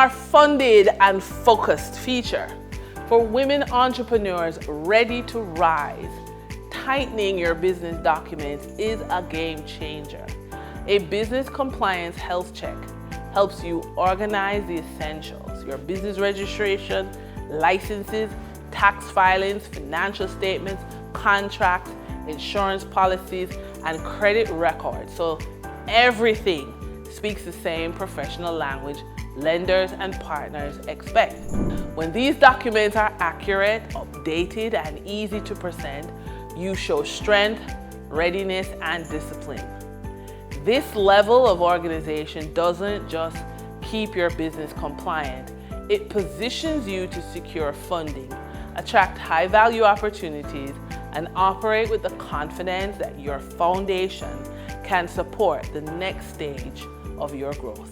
our funded and focused feature. For women entrepreneurs ready to rise, tightening your business documents is a game changer. A business compliance health check helps you organize the essentials: your business registration, licenses, tax filings, financial statements, contracts, insurance policies, and credit records. So everything speaks the same professional language lenders and partners expect. When these documents are accurate, updated, and easy to present, you show strength, readiness, and discipline. This level of organization doesn't just keep your business compliant, it positions you to secure funding, attract high-value opportunities, and operate with the confidence that your foundation can support the next stage of your growth.